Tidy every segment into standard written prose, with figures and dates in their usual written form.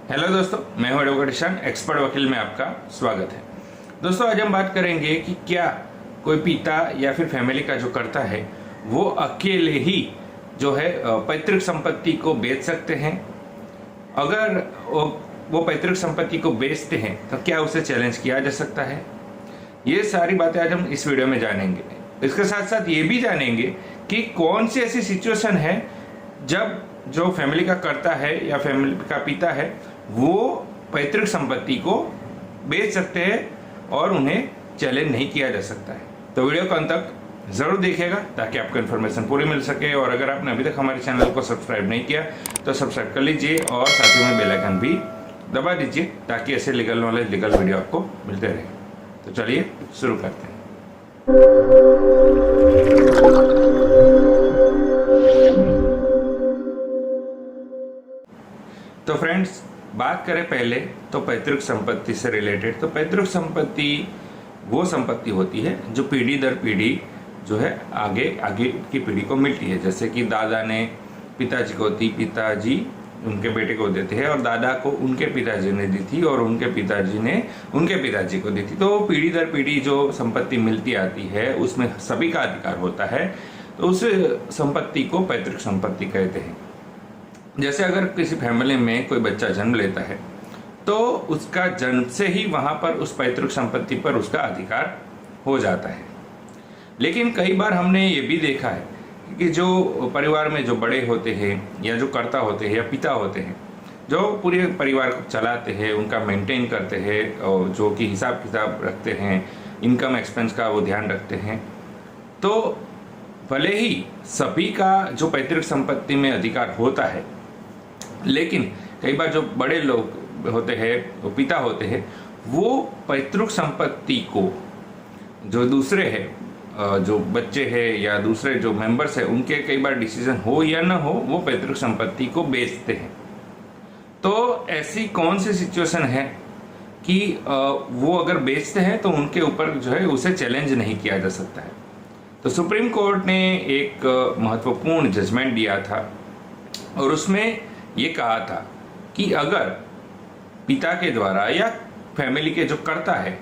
Hello दोस्तों, मैं हूं एडवोकेट ईशान, एक्सपर्ट वकील में आपका स्वागत है। दोस्तों, आज हम बात करेंगे कि क्या कोई पिता या फिर फैमिली का जो कर्ता है वो अकेले ही जो है पैतृक संपत्ति को बेच सकते हैं। अगर वो पैतृक संपत्ति को बेचते हैं तो क्या उसे चैलेंज किया जा सकता है। ये सारी बातें आज हम इस वीडियो में जानेंगे। इसके साथ साथ ये भी जानेंगे कि कौन सी ऐसी सिचुएशन है जब जो फैमिली का कर्ता है या फैमिली का पिता है वो पैतृक संपत्ति को बेच सकते हैं और उन्हें चैलेंज नहीं किया जा सकता है। तो वीडियो को अंत तक जरूर देखिएगा ताकि आपको इन्फॉर्मेशन पूरी मिल सके। और अगर आपने अभी तक हमारे चैनल को सब्सक्राइब नहीं किया तो सब्सक्राइब कर लीजिए और साथ ही में बेल आइकन भी दबा दीजिए ताकि ऐसे लीगल नॉलेज, लीगल वीडियो आपको मिलते रहे। तो चलिए शुरू करते हैं। तो फ्रेंड्स, बात करें पहले तो पैतृक संपत्ति से रिलेटेड। तो पैतृक संपत्ति वो संपत्ति होती है जो पीढ़ी दर पीढ़ी जो है आगे आगे की पीढ़ी को मिलती है। जैसे कि दादा ने पिताजी को दी, पिताजी उनके बेटे को देते हैं और दादा को उनके पिताजी ने दी थी और उनके पिताजी ने उनके पिताजी को दी थी। तो पीढ़ी दर पीढ़ी जो संपत्ति मिलती आती है उसमें सभी का अधिकार होता है। तो उस संपत्ति को पैतृक संपत्ति कहते हैं। जैसे अगर किसी फैमिली में कोई बच्चा जन्म लेता है तो उसका जन्म से ही वहां पर उस पैतृक संपत्ति पर उसका अधिकार हो जाता है। लेकिन कई बार हमने ये भी देखा है कि जो परिवार में जो बड़े होते हैं या जो कर्ता होते हैं या पिता होते हैं जो पूरे परिवार को चलाते हैं, उनका मेंटेन करते हैं और जो कि हिसाब किताब रखते हैं, इनकम एक्सपेंस का वो ध्यान रखते हैं, तो भले ही सभी का जो पैतृक संपत्ति में अधिकार होता है, लेकिन कई बार जो बड़े लोग होते हैं, वो पिता होते हैं, वो पैतृक संपत्ति को जो दूसरे हैं, जो बच्चे हैं या दूसरे जो मेंबर्स हैं, उनके कई बार डिसीजन हो या ना हो, वो पैतृक संपत्ति को बेचते हैं। तो ऐसी कौन सी सिचुएशन है कि वो अगर बेचते हैं तो उनके ऊपर जो है उसे चैलेंज नहीं किया जा सकता है। तो सुप्रीम कोर्ट ने एक महत्वपूर्ण जजमेंट दिया था और उसमें ये कहा था कि अगर पिता के द्वारा या फैमिली के जो कर्ता है,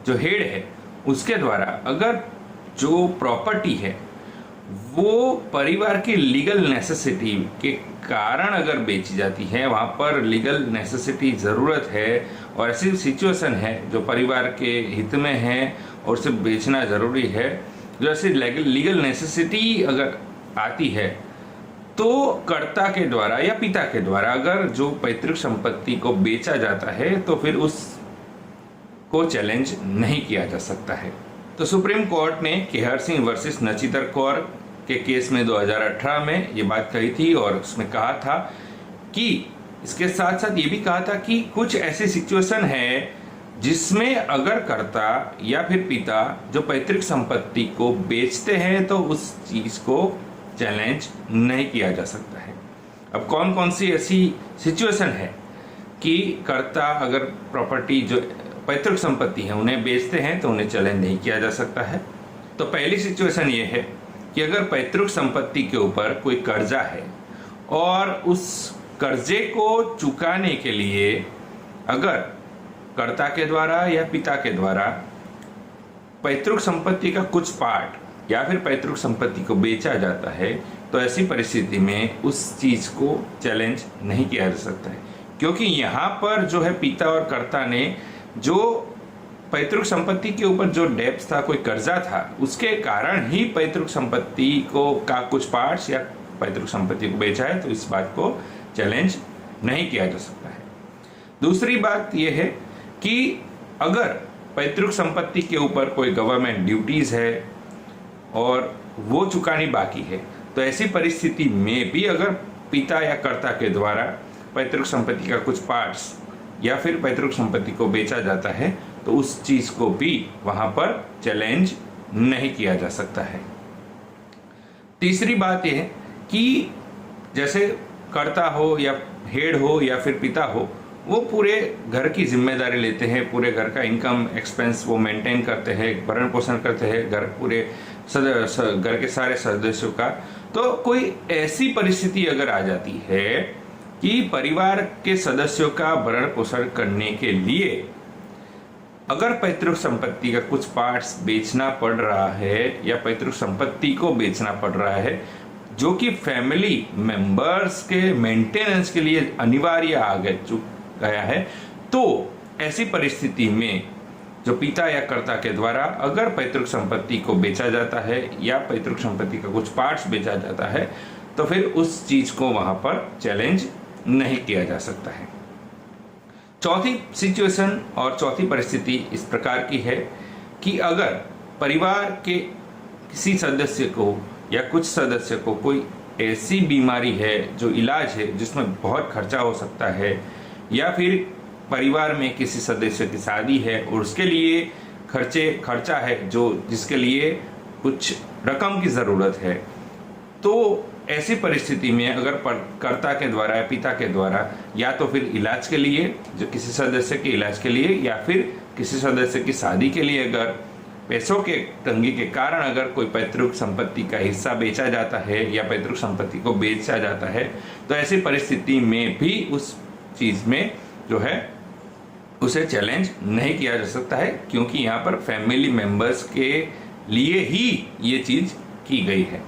जो हेड है, उसके द्वारा अगर जो प्रॉपर्टी है वो परिवार की लीगल नेसेसिटी के कारण अगर बेची जाती है, वहाँ पर लीगल नेसेसिटी ज़रूरत है और ऐसी सिचुएशन है जो परिवार के हित में है और उसे बेचना ज़रूरी है, जो ऐसी लीगल नेसेसिटी अगर आती है तो कर्ता के द्वारा या पिता के द्वारा अगर जो पैतृक संपत्ति को बेचा जाता है तो फिर उस को चैलेंज नहीं किया जा सकता है। तो सुप्रीम कोर्ट ने केहर सिंह वर्सेस नचितर कौर के केस में 2018 में ये बात कही थी और उसमें कहा था कि इसके साथ साथ ये भी कहा था कि कुछ ऐसी सिचुएशन है जिसमें अगर कर्ता या फिर पिता जो पैतृक संपत्ति को बेचते हैं तो उस चीज को चैलेंज नहीं किया जा सकता है। अब कौन कौन सी ऐसी सिचुएशन है कि कर्ता अगर प्रॉपर्टी जो पैतृक संपत्ति है उन्हें बेचते हैं तो उन्हें चैलेंज नहीं किया जा सकता है। तो पहली सिचुएशन ये है कि अगर पैतृक संपत्ति के ऊपर कोई कर्जा है और उस कर्जे को चुकाने के लिए अगर कर्ता के द्वारा या पिता के द्वारा पैतृक संपत्ति का कुछ पार्ट या फिर पैतृक संपत्ति को बेचा जाता है तो ऐसी परिस्थिति में उस चीज को चैलेंज नहीं किया जा सकता है, क्योंकि यहाँ पर जो है पिता और कर्ता ने जो पैतृक संपत्ति के ऊपर जो डेब्ट था, कोई कर्जा था, उसके कारण ही पैतृक संपत्ति को का कुछ पार्ट्स या पैतृक संपत्ति को बेचा है, तो इस बात को चैलेंज नहीं किया जा सकता है। दूसरी बात यह है कि अगर पैतृक संपत्ति के ऊपर कोई गवर्नमेंट ड्यूटीज है और वो चुकानी बाकी है तो ऐसी परिस्थिति में भी अगर पिता या कर्ता के द्वारा पैतृक संपत्ति का कुछ पार्ट्स या फिर पैतृक संपत्ति को बेचा जाता है तो उस चीज को भी वहां पर चैलेंज नहीं किया जा सकता है। तीसरी बात यह है कि जैसे कर्ता हो या हेड हो या फिर पिता हो, वो पूरे घर की जिम्मेदारी लेते हैं, पूरे घर का इनकम एक्सपेंस वो मेंटेन करते हैं, भरण पोषण करते हैं घर पूरे घर के सारे सदस्यों का। तो कोई ऐसी परिस्थिति अगर आ जाती है कि परिवार के सदस्यों का भरण पोषण करने के लिए अगर पैतृक संपत्ति का कुछ पार्ट्स बेचना पड़ रहा है या पैतृक संपत्ति को बेचना पड़ रहा है जो कि फैमिली मेंबर्स के मेंटेनेंस के लिए अनिवार्य आ गया है, तो ऐसी परिस्थिति में जो पिता या कर्ता के द्वारा अगर पैतृक संपत्ति को बेचा जाता है या पैतृक संपत्ति का कुछ पार्ट्स बेचा जाता है तो फिर उस चीज को वहां पर चैलेंज नहीं किया जा सकता है। चौथी सिचुएशन और चौथी परिस्थिति इस प्रकार की है कि अगर परिवार के किसी सदस्य को या कुछ सदस्य को कोई ऐसी बीमारी है जो इलाज है जिसमें बहुत खर्चा हो सकता है, या फिर परिवार में किसी सदस्य की शादी है और उसके लिए खर्चा है जो जिसके लिए कुछ रकम की ज़रूरत है, तो ऐसी परिस्थिति में अगर कर्ता के द्वारा या पिता के द्वारा या तो फिर इलाज के लिए, जो किसी सदस्य के इलाज के लिए या फिर किसी सदस्य की शादी के लिए अगर पैसों के तंगी के कारण अगर कोई पैतृक संपत्ति का हिस्सा बेचा जाता है या पैतृक संपत्ति को बेचा जाता है, तो ऐसी परिस्थिति में भी उस चीज में जो है उसे चैलेंज नहीं किया जा सकता है, क्योंकि यहाँ पर फैमिली मेंबर्स के लिए ही ये चीज की गई है।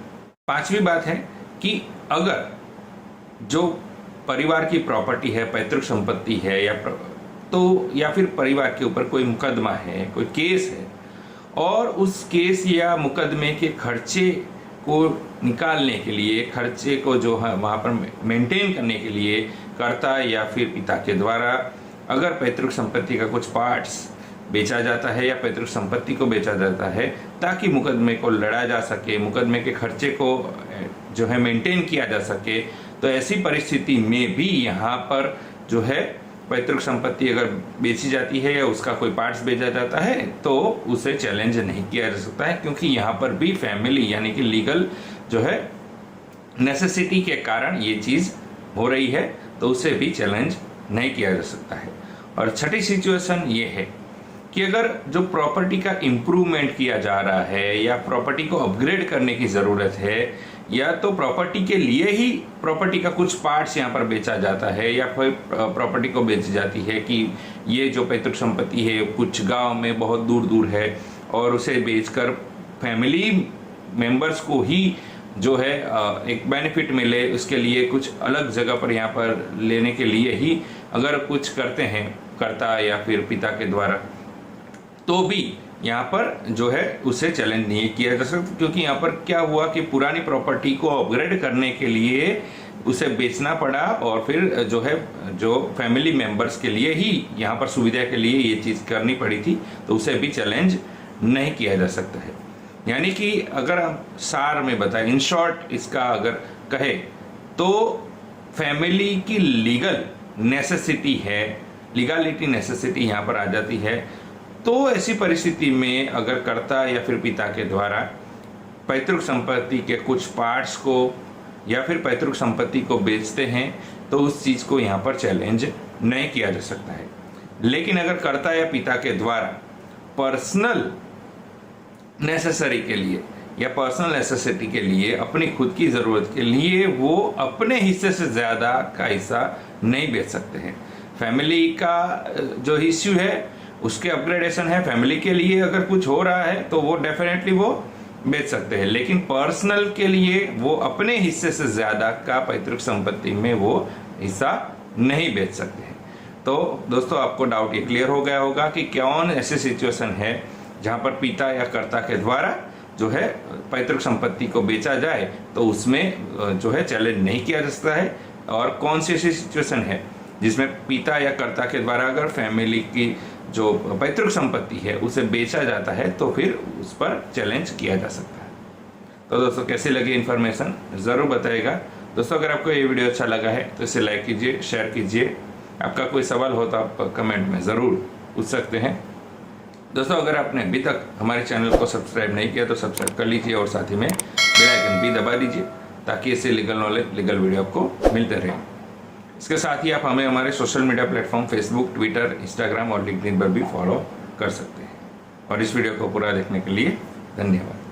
पांचवी बात है कि अगर जो परिवार की प्रॉपर्टी है, पैतृक संपत्ति है या फिर परिवार के ऊपर कोई मुकदमा है, कोई केस है और उस केस या मुकदमे के खर्चे को निकालने के लिए, खर्चे को जो है वहाँ पर मेंटेन करने के लिए कर्ता या फिर पिता के द्वारा अगर पैतृक संपत्ति का कुछ पार्ट्स बेचा जाता है या पैतृक संपत्ति को बेचा जाता है ताकि मुकदमे को लड़ा जा सके, मुकदमे के खर्चे को जो है मेंटेन किया जा सके, तो ऐसी परिस्थिति में भी यहाँ पर जो है पैतृक संपत्ति अगर बेची जाती है या उसका कोई पार्ट्स बेचा जाता है तो उसे चैलेंज नहीं किया जा सकता है, क्योंकि यहाँ पर भी फैमिली यानी कि लीगल जो है नेसेसिटी के कारण ये चीज़ हो रही है, तो उसे भी चैलेंज नहीं किया जा सकता है। और छठी सिचुएशन ये है कि अगर जो प्रॉपर्टी का इम्प्रूवमेंट किया जा रहा है या प्रॉपर्टी को अपग्रेड करने की ज़रूरत है या तो प्रॉपर्टी के लिए ही प्रॉपर्टी का कुछ पार्ट्स यहाँ पर बेचा जाता है या फिर प्रॉपर्टी को बेची जाती है कि ये जो पैतृक संपत्ति है कुछ गांव में बहुत दूर दूर है और उसे बेचकर फैमिली मेंबर्स को ही जो है एक बेनिफिट मिले, उसके लिए कुछ अलग जगह पर यहाँ पर लेने के लिए ही अगर कुछ करते हैं कर्ता या फिर पिता के द्वारा, तो भी यहाँ पर जो है उसे चैलेंज नहीं किया जा सकता, क्योंकि यहाँ पर क्या हुआ कि पुरानी प्रॉपर्टी को अपग्रेड करने के लिए उसे बेचना पड़ा और फिर जो है जो फैमिली मेंबर्स के लिए ही यहाँ पर सुविधा के लिए ये चीज़ करनी पड़ी थी, तो उसे भी चैलेंज नहीं किया जा सकता है। यानी कि अगर हम सार में बताएं, इन शॉर्ट इसका अगर कहे तो फैमिली की लीगल नेसेसिटी है, लीगलिटी नेसेसिटी यहाँ पर आ जाती है। तो ऐसी परिस्थिति में अगर कर्ता या फिर पिता के द्वारा पैतृक संपत्ति के कुछ पार्ट्स को या फिर पैतृक संपत्ति को बेचते हैं तो उस चीज़ को यहाँ पर चैलेंज नहीं किया जा सकता है। लेकिन अगर कर्ता या पिता के द्वारा पर्सनल नेसेसरी के लिए या पर्सनल नेसेसिटी के लिए अपनी खुद की ज़रूरत के लिए वो अपने हिस्से से ज़्यादा का हिस्सा नहीं बेच सकते हैं। फैमिली का जो इश्यू है उसके अपग्रेडेशन है, फैमिली के लिए अगर कुछ हो रहा है तो वो डेफिनेटली वो बेच सकते हैं, लेकिन पर्सनल के लिए वो अपने हिस्से से ज़्यादा का पैतृक संपत्ति में वो हिस्सा नहीं बेच सकते हैं। तो दोस्तों आपको डाउट ये क्लियर हो गया होगा कि कौन ऐसी सिचुएशन है जहाँ पर पिता या कर्ता के द्वारा जो है पैतृक संपत्ति को बेचा जाए तो उसमें जो है चैलेंज नहीं किया जा सकता है, और कौन सी ऐसी सिचुएशन है जिसमें पिता या कर्ता के द्वारा अगर फैमिली की जो पैतृक संपत्ति है उसे बेचा जाता है तो फिर उस पर चैलेंज किया जा सकता है। तो दोस्तों कैसी लगी इन्फॉर्मेशन ज़रूर बताइएगा। दोस्तों अगर आपको ये वीडियो अच्छा लगा है तो इसे लाइक कीजिए, शेयर कीजिए। आपका कोई सवाल हो तो आप कमेंट में ज़रूर पूछ सकते हैं। दोस्तों अगर आपने अभी तक हमारे चैनल को सब्सक्राइब नहीं किया तो सब्सक्राइब कर लीजिए और साथ ही में बेल आइकन भी दबा दीजिए ताकि इससे लीगल नॉलेज, लीगल वीडियो आपको मिलते रहे। इसके साथ ही आप हमें हमारे social media platform Facebook, Twitter, Instagram और लिंक्डइन पर भी फॉलो कर सकते हैं। और इस वीडियो को पूरा देखने के लिए धन्यवाद।